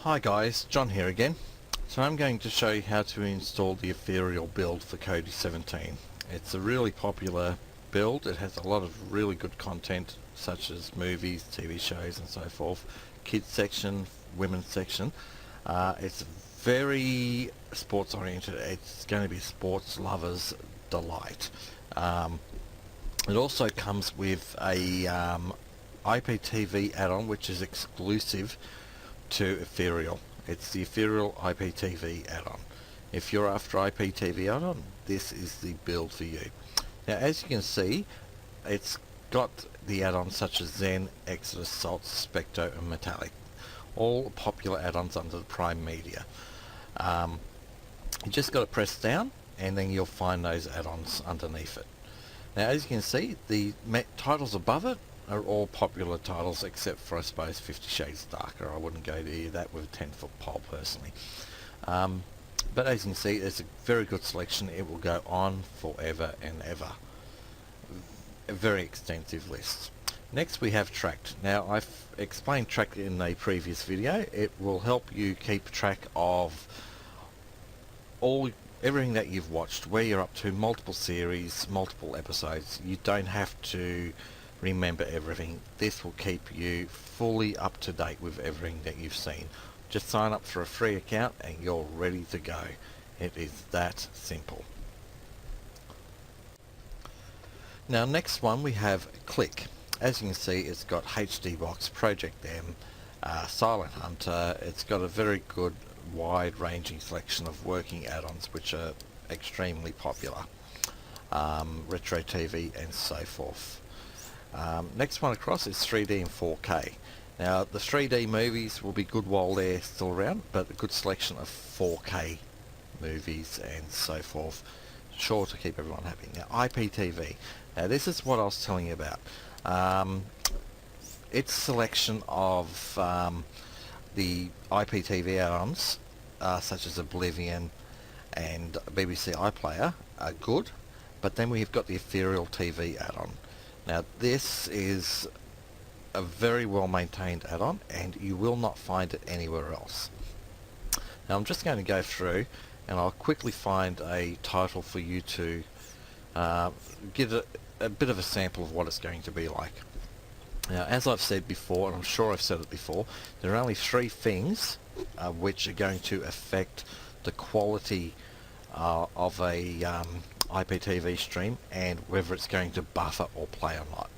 Hi guys, John here again. So I'm going to show you how to install the Ethereal Build for Kodi 17. It's a really popular build. It has a lot of really good content such as movies, TV shows and so forth. Kids section, women's section. It's very sports oriented. It's going to be sports lovers' delight. It also comes with a IPTV add-on which is exclusive to Ethereal. It's the Ethereal IPTV add-on. If you're after IPTV add-on, this is the build for you. Now as you can see, it's got the add-ons such as Zen, Exodus, Salt, Specto and Metallic. All popular add-ons under the Prime Media. You just got to press down and then you'll find those add-ons underneath it. Now as you can see, the titles above it are all popular titles except for, I suppose, 50 Shades Darker. I wouldn't go to that with a 10-foot pole personally. But as you can see, it's a very good selection. It will go on forever and ever. A very extensive list. Next we have Tracked. Now I've explained Tracked in a previous video. It will help you keep track of everything that you've watched, where you're up to, multiple series, multiple episodes. You don't have to remember everything. This will keep you fully up to date with everything that you've seen. Just sign up for a free account and you're ready to go. It is that simple. Now next one we have Click. As you can see, it's got HD Box, Project M, Silent Hunter. It's got a very good wide ranging selection of working add-ons which are extremely popular. Retro TV and so forth. Next one across is 3D and 4K. Now the 3D movies will be good while they're still around, but a good selection of 4K movies and so forth, sure to keep everyone happy. Now IPTV, now this is what I was telling you about. Its selection of the IPTV add-ons such as Oblivion and BBC iPlayer are good, but then we've got the Ethereal TV add-on. Now this is a very well maintained add-on and you will not find it anywhere else. Now I'm just going to go through and I'll quickly find a title for you to get a bit of a sample of what it's going to be like. Now as I've said before, and I'm sure I've said it before, there are only three things which are going to affect the quality of a IPTV stream and whether it's going to buffer or play or not.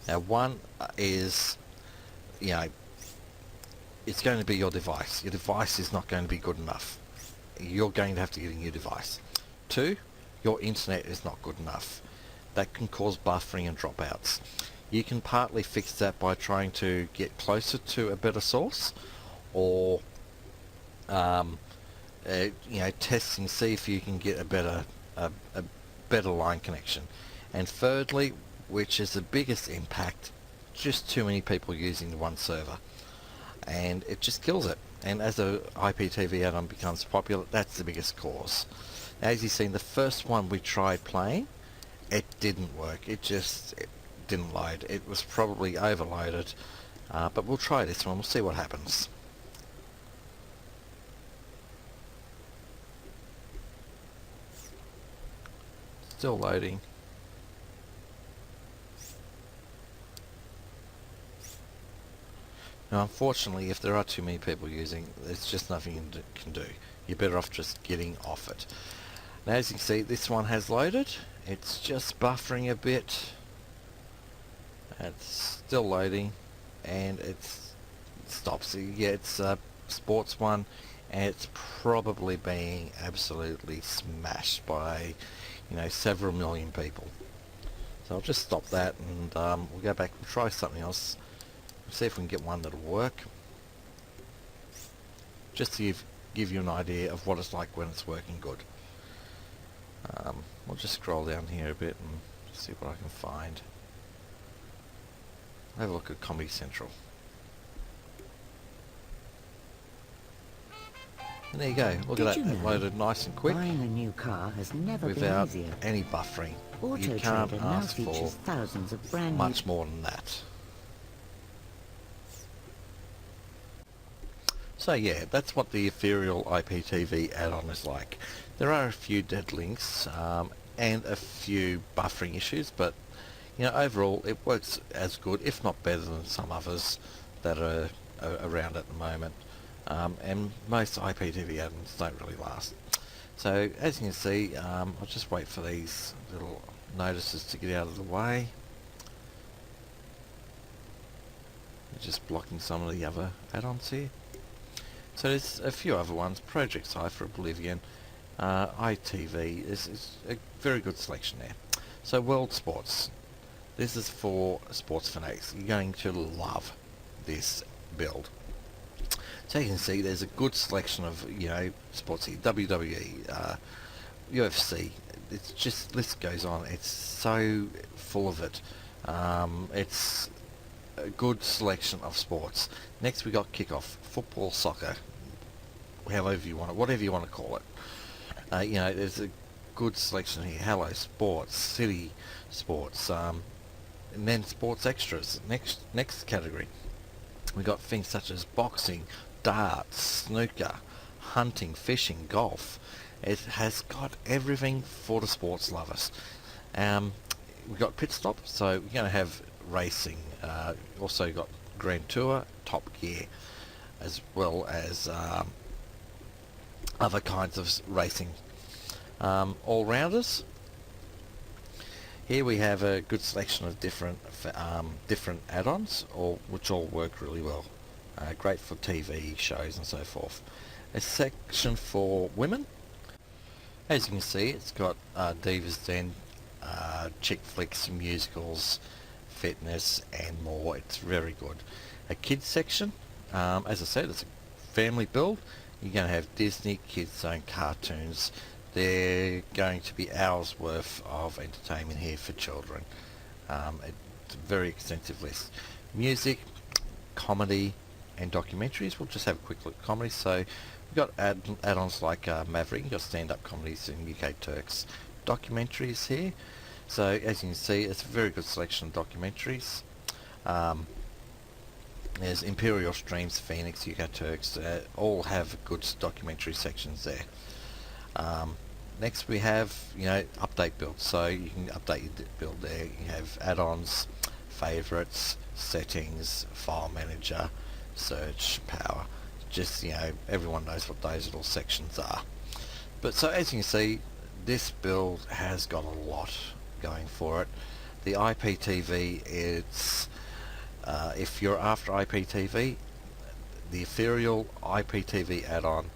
Now one is, it's going to be your device. Your device is not going to be good enough. You're going to have to get a new device. Two, your internet is not good enough. That can cause buffering and dropouts. You can partly fix that by trying to get closer to a better source, or testing, see if you can get a better line connection. And thirdly, which is the biggest impact, just too many people using the one server and it just kills it. And as the IPTV add-on becomes popular, that's the biggest cause. As you've seen, the first one we tried playing, it didn't work. It didn't load. It was probably overloaded, but we'll try this one. We'll see what happens. Still loading. Now unfortunately, if there are too many people using, there's just nothing you can do. You're better off just getting off it. Now as you can see, this one has loaded. It's just buffering a bit. It's still loading and it stops. Yeah, it's a sports one and it's probably being absolutely smashed by several million people. So I'll just stop that and we'll go back and try something else. See if we can get one that'll work. Just to give you an idea of what it's like when it's working good. We'll just scroll down here a bit and see what I can find. Have a look at Comedy Central. And there you go. Look at that. It loaded nice and quick. Buying a new car has never without been easier. any buffering. Auto You can't Trader now ask for features thousands of brand much more than that. So yeah, that's what the Ethereal IPTV add-on is like. There are a few dead links and a few buffering issues, but you know, overall it works as good, if not better, than some others that are around at the moment. And most IPTV add-ons don't really last. So as you can see, I'll just wait for these little notices to get out of the way. Just blocking some of the other add-ons here. So there's a few other ones. Project Cypher, Oblivion, ITV is a very good selection there. So World Sports. This is for sports fanatics. You're going to love this build. So you can see there's a good selection of, you know, sports here. WWE, UFC. It's just, list goes on. It's so full of it. It's a good selection of sports. Next we got kickoff, football, soccer, however you want it, whatever you want to call it. You know, there's a good selection here. Hello Sports, City Sports, and then Sports Extras. Next category, we got things such as boxing, darts, snooker, hunting, fishing, golf. It has got everything for the sports lovers. We got pit stop, so we're going to have racing. Also got Grand Tour, Top Gear, as well as other kinds of racing. All-rounders. Here we have a good selection of different add-ons, which all work really well. Great for TV shows and so forth. A section for women. As you can see, it's got Divas Den, chick flicks, musicals, fitness and more. It's very good. A kids section, as I said, it's a family build. You're going to have Disney, Kids Zone, cartoons. They're going to be hours worth of entertainment here for children. It's a very extensive list. Music, comedy and documentaries. We'll just have a quick look at comedy. So we've got add-ons like Maverick. You've got stand-up comedies and UK Turks. Documentaries here. So as you can see, it's a very good selection of documentaries. There's Imperial Streams, Phoenix, UK Turks, all have good documentary sections there. Next we have, you know, update build. So you can update your build there. You have add-ons, favorites, settings, file manager, search, power. Just, you know, everyone knows what those little sections are. But so as you can see, this build has got a lot going for it. The IPTV, it's if you're after IPTV, the Ethereal IPTV add-on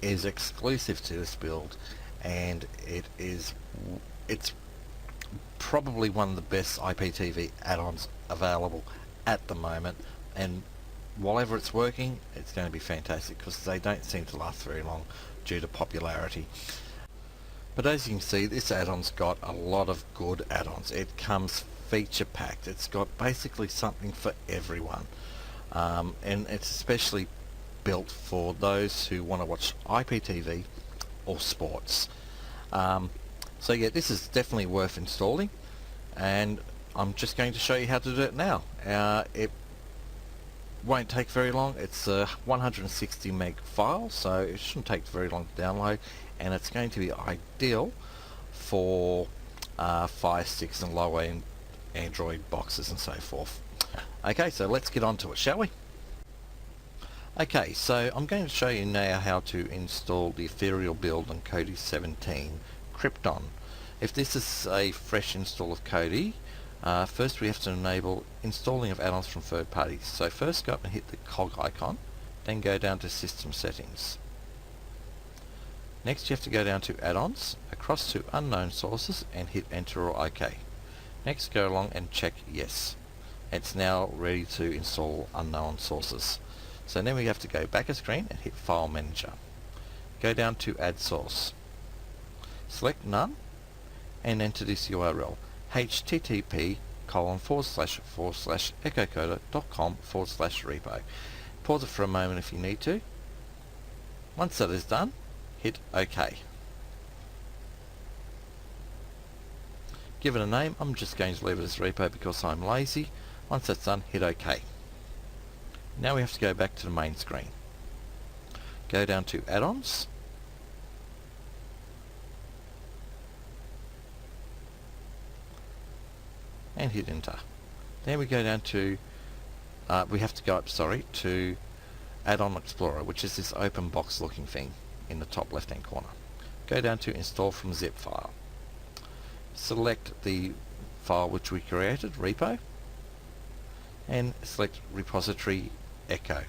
is exclusive to this build, and it's probably one of the best IPTV add-ons available at the moment, and whatever it's working, it's going to be fantastic because they don't seem to last very long due to popularity. But as you can see, this add-on's got a lot of good add-ons. It comes feature packed. It's got basically something for everyone, and it's especially built for those who want to watch IPTV or sports. So yeah, this is definitely worth installing, and I'm just going to show you how to do it now. It won't take very long. It's a 160 meg file, so it shouldn't take very long to download, and it's going to be ideal for Fire Sticks and lower end Android boxes and so forth. Okay, so let's get on to it, shall we? Okay, so I'm going to show you now how to install the Ethereal Build on Kodi 17 Krypton. If this is a fresh install of Kodi, first we have to enable installing of add-ons from third parties. So first go up and hit the cog icon, then go down to System Settings. Next you have to go down to Add-ons, across to Unknown Sources and hit Enter or OK. Next go along and check Yes. It's now ready to install Unknown Sources. So then we have to go back a screen and hit File Manager. Go down to Add Source. Select None and enter this URL, http://echocoder.com/repo. Pause it for a moment if you need to. Once that is done, hit OK. Give it a name. I'm just going to leave it as repo because I'm lazy. Once that's done, hit OK. Now we have to go back to the main screen. go down to add-ons, and hit enter. Then we go down to we have to go up, to Add-on Explorer, which is this open box looking thing in the top left hand corner. Go down to install from zip file. Select the file which we created, repo, and select repository echo.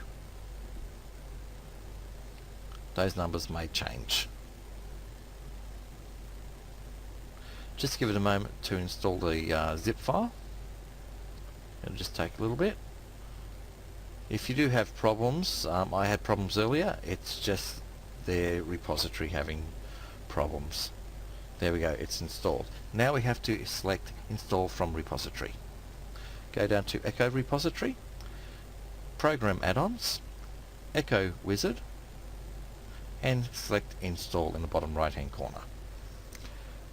Those numbers may change. Just give it a moment to install the zip file. It'll just take a little bit. If you do have problems, I had problems earlier, it's just their repository having problems. There we go, it's installed. Now we have to select install from repository. Go down to Echo Repository, Program Add-ons, Echo Wizard, and select install in the bottom right hand corner.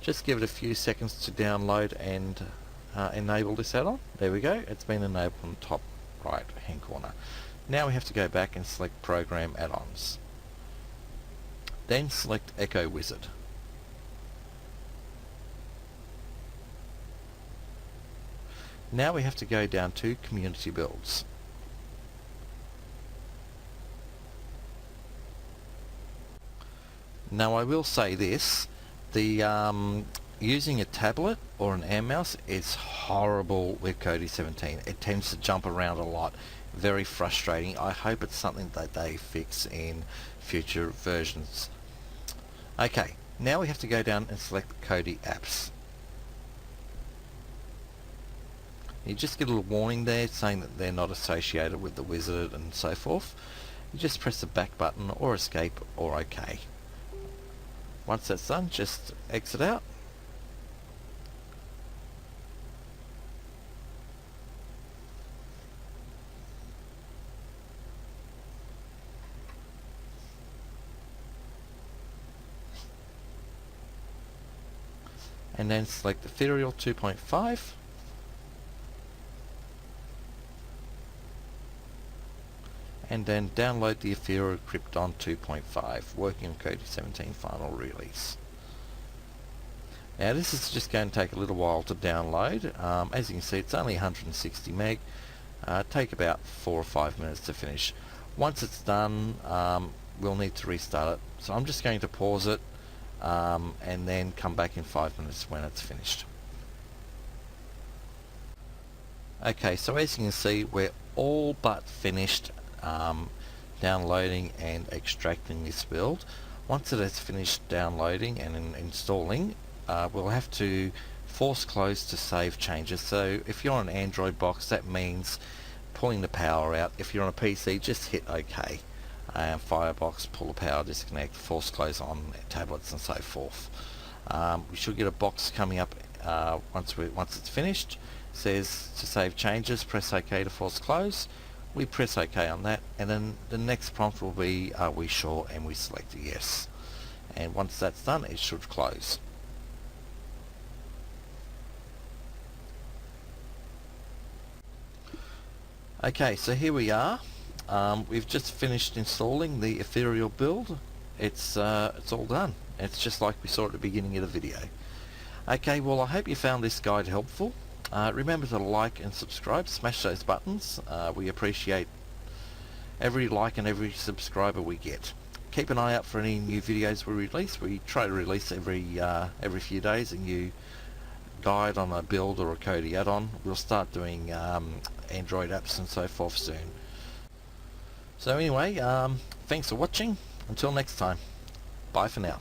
Just give it a few seconds to download and enable this add-on. There we go, it's been enabled on the top right hand corner. Now we have to go back and select Program Add-ons. Then select Echo Wizard. Now we have to go down to Community Builds. Now I will say this, the using a tablet or an air mouse is horrible with Kodi 17. It tends to jump around a lot, very frustrating. I hope it's something that they fix in future versions. Okay, now we have to go down and select Kodi apps. You just get a little warning there saying that they're not associated with the wizard and so forth. You just press the back button or escape or OK. Once that's done, just exit out. And then select Ethereal 2.5. And then download the Ethereal Krypton 2.5, working on Kodi 17 final release. Now this is just going to take a little while to download. As you can see, it's only 160 meg. Take about 4 or 5 minutes to finish. Once it's done, we'll need to restart it. So I'm just going to pause it and then come back in 5 minutes when it's finished. Okay, so as you can see, we're all but finished downloading and extracting this build. Once it has finished downloading and installing, we'll have to force close to save changes. So if you're on an Android box, that means pulling the power out. If you're on a PC, just hit OK. Firebox, pull the power, disconnect, force close on tablets and so forth. We should get a box coming up once it's finished. It says to save changes, press OK to force close. We press OK on that, and then the next prompt will be are we sure, and we select yes. And once that's done, it should close. Okay, so here we are. We've just finished installing the Ethereal Build. It's all done. It's just like we saw at the beginning of the video. Okay, well I hope you found this guide helpful. Remember to like and subscribe, smash those buttons. We appreciate every like and every subscriber we get. Keep an eye out for any new videos we release. We try to release every few days a new guide on a build or a Kodi add-on. We'll start doing Android apps and so forth soon. So anyway, thanks for watching. Until next time, bye for now.